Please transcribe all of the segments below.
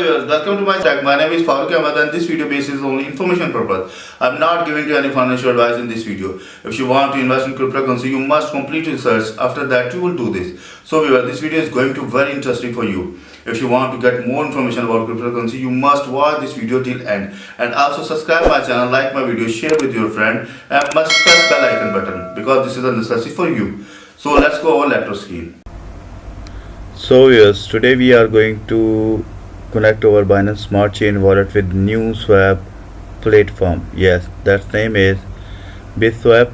viewers, welcome to my channel. My name is Farooq Ahmed and this video basis only information purpose. I'm not giving you any financial advice in this video. If you want to invest in cryptocurrency, you must complete research. After that, you will do this. So viewers, this video is going to be very interesting for you. If you want to get more information about cryptocurrency, you must watch this video till end. And also subscribe my channel, like my video, share with your friend, and must press bell icon button because this is a necessity for you. So let's go over laptop screen. So yes, today we are going to connect our Binance Smart Chain Wallet with new swap platform. Yes, that name is Biswap.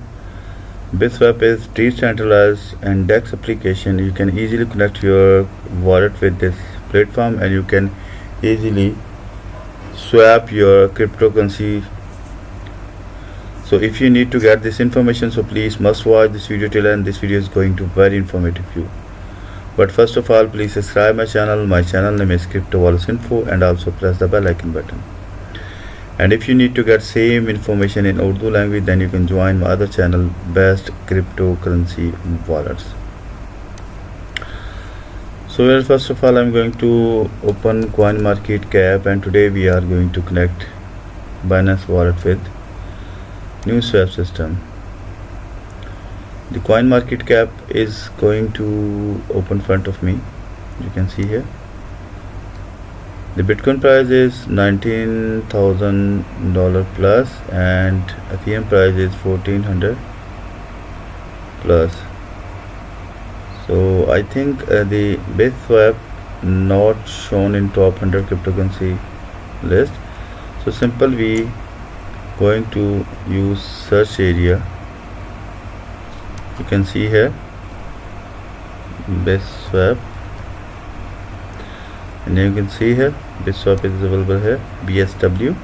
Biswap is decentralized and DEX application. You can easily connect your wallet with this platform and you can easily swap your cryptocurrency. So if you need to get this information, so please must watch this video till end. This video is going to be very informative for you. But first of all, please subscribe my channel. My channel name is Crypto Wallets Info, and also press the bell icon button. And if you need to get same information in Urdu language, then you can join my other channel, Best Cryptocurrency Wallets. So here, first of all, I'm going to open CoinMarketCap, and today we are going to connect Binance Wallet with new swap system. The CoinMarketCap is going to open front of me. You can see here the Bitcoin price is $19,000 plus and Ethereum price is 1400 plus. So I think the Biswap not shown in top 100 cryptocurrency list. So simple, we going to use search area. You can see here Biswap, and you can see here Biswap is available here, BSW.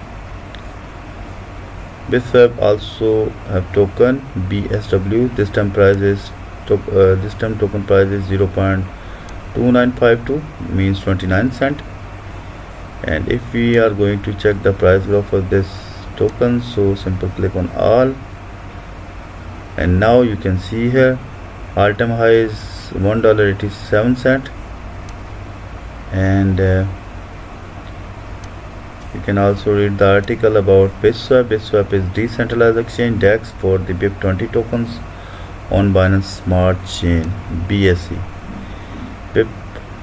Biswap also have token BSW. This time price is token price is 0.2952, means 29 cent. And if we are going to check the price graph of this token, so simple click on all. And now you can see here all-time high is $1.87, and you can also read the article about Biswap. Biswap is decentralized exchange DEX for the BIP20 tokens on Binance Smart Chain BSC. BIP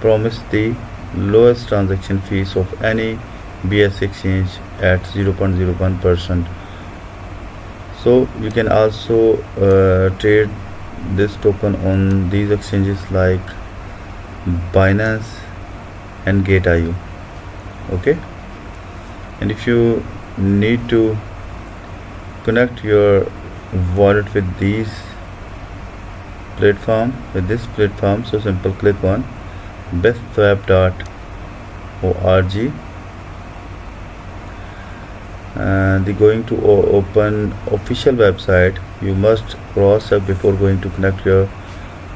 promised the lowest transaction fees of any BSC exchange at 0.01%. So you can also trade this token on these exchanges like Binance and Gate.io. Okay, and if you need to connect your wallet with this platform, so simple click on biswap.org. The going to open official website. You must cross up before going to connect your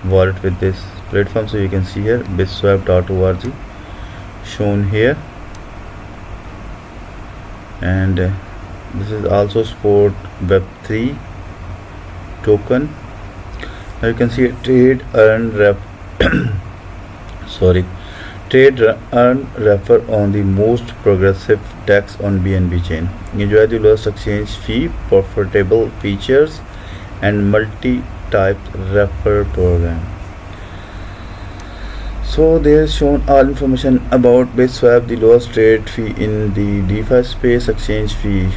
wallet with this platform. So you can see here biswap.org shown here, and this is also support web3 token. Now you can see trade earn trade earn refer on the most progressive DEX on BNB chain. Enjoy the lowest exchange fee, profitable features, and multi-type refer program. So they are shown all information about Biswap, the lowest trade fee in the DeFi space, exchange fee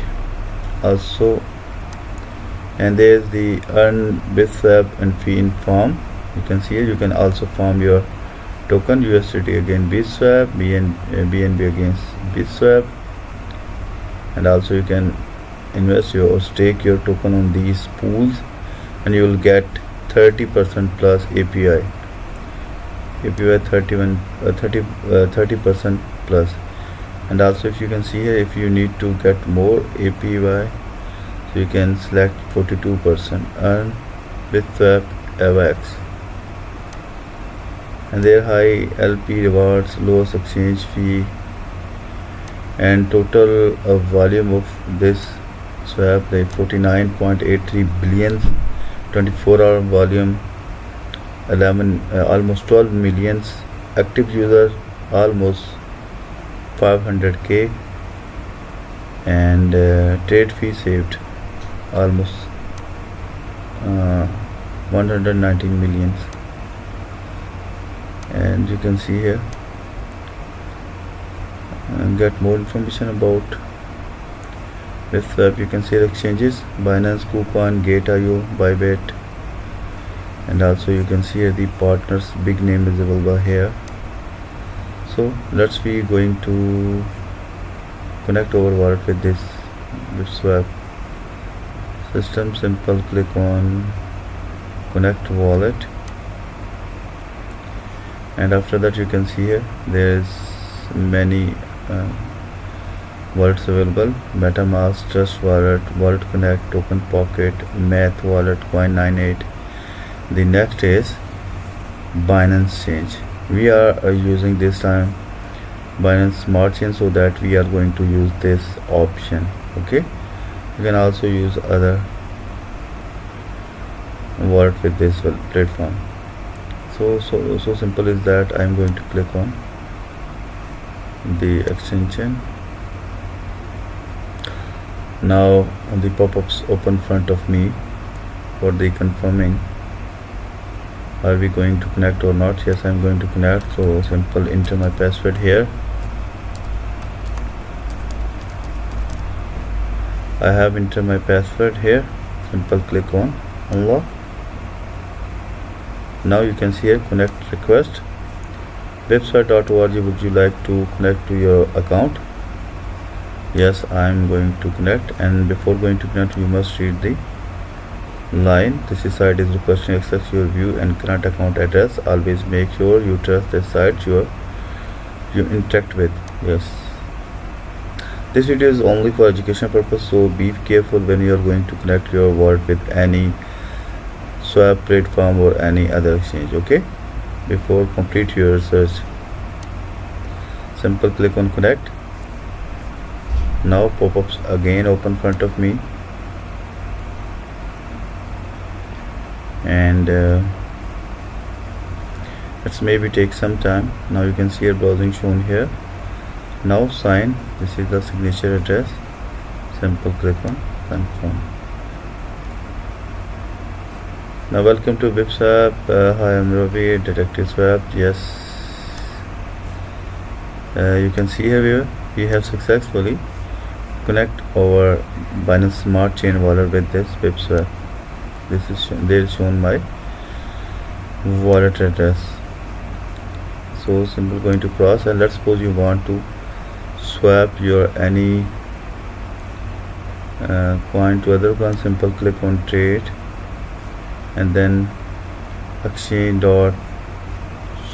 also, and there is the earn Biswap and fee in farm. You can see here you can also farm your token USDT against Biswap, BNB against Biswap, and also you can invest your or stake your token on these pools, and you will get 30% plus API 30% plus. And also if you can see here, if you need to get more APY, so you can select 42% earn Biswap AVAX, and their high LP rewards, lowest exchange fee, and total volume of this swap like 49.83 billion, 24-hour volume, almost 12 million active users, almost 500k, and trade fee saved almost 119 millions. And you can see here and get more information about Biswap. You can see the exchanges: Binance, Coupon, Gate.io, Bybit, and also you can see here the partners big name visible by here. So let's be going to connect our wallet with this Biswap system. Simple click on connect wallet, and after that you can see here there is many wallets available: MetaMask, Trust Wallet, Wallet Connect, Token Pocket, Math Wallet, Coin98. The next is Binance Change. We are using this time Binance Smart Chain, so that we are going to use this option. Okay, you can also use other wallet with this platform. So simple is that I am going to click on the extension. Now the pop-ups open front of me for the confirming, are we going to connect or not. Yes, I am going to connect. So simple enter my password here. I have entered my password here. Simple click on unlock. Now you can see here connect request. Website.org, would you like to connect to your account? Yes, I am going to connect, and before going to connect you must read the line. This site is requesting access your view and current account address. Always make sure you trust the site you interact with. Yes, this video is only for education purpose, so be careful when you are going to connect your wallet with any swap platform or any other exchange. Okay, before complete your research, simple click on connect. Now pop-ups again open front of me, and let's maybe take some time. Now you can see your browsing shown here. Now sign. This is the signature address. Simple click on confirm. Now welcome to Biswap. Hi, I'm Ravi, Detective Swap. Yes, you can see here we have successfully connect our Binance Smart Chain Wallet with this Biswap. This is there shown my wallet address. So simple going to cross, and let's suppose you want to swap your any coin to other coin. Simple click on trade, and then exchange dot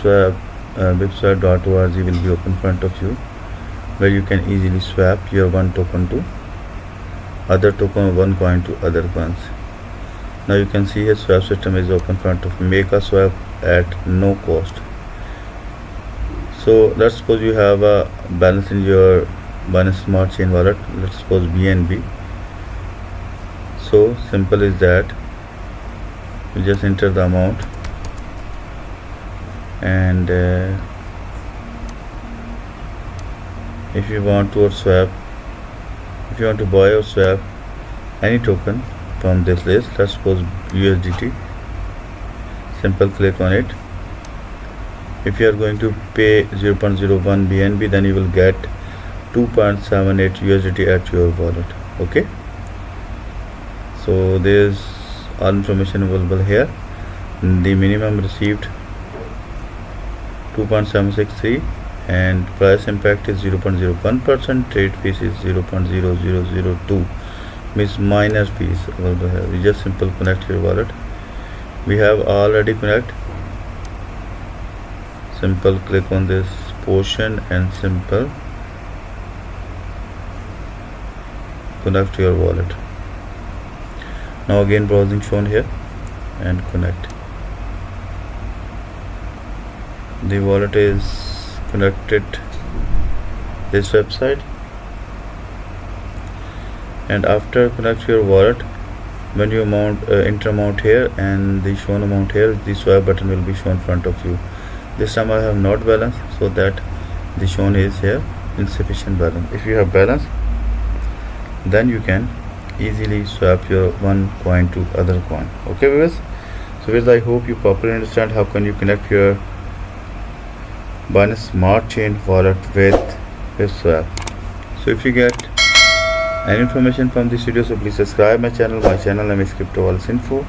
swap Biswap.org will be open in front of you, where you can easily swap your one token to other token, one coin to other coins. Now you can see here swap system is open in front of you. Make a swap at no cost. So let's suppose you have a balance in your Binance Smart Chain Wallet. Let's suppose BNB. So simple is that you just enter the amount, and if you want to swap, if you want to buy or swap any token from this list, let's suppose USDT, simple click on it. If you are going to pay 0.01 BNB, then you will get 2.78 USDT at your wallet. Okay, so there is all information available here. The minimum received 2.763, and price impact is 0.01%. Trade fees is 0.0002, means minor fees available here. We just simple connect your wallet. We have already connect. Simple click on this portion and simple connect your wallet. Now again browsing shown here and connect. The wallet is connected this website, and after connect your wallet, when you enter amount here and the shown amount here, the swipe button will be shown in front of you. This time I have not balance, so that the shown is here insufficient balance. If you have balance, then you can easily swap your one coin to other coin. Okay viewers, so viewers, I hope you properly understand how can you connect your Binance Smart Chain Wallet with Biswap. So if you get any information from this video, so please subscribe my channel. My channel name is Crypto Info,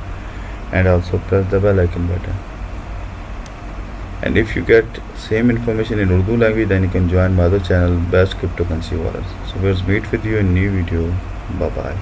and also press the bell icon button. And if you get same information in Urdu language, then you can join my other channel, Best Cryptocurrency Wallets. So let's meet with you in new video. Bye bye.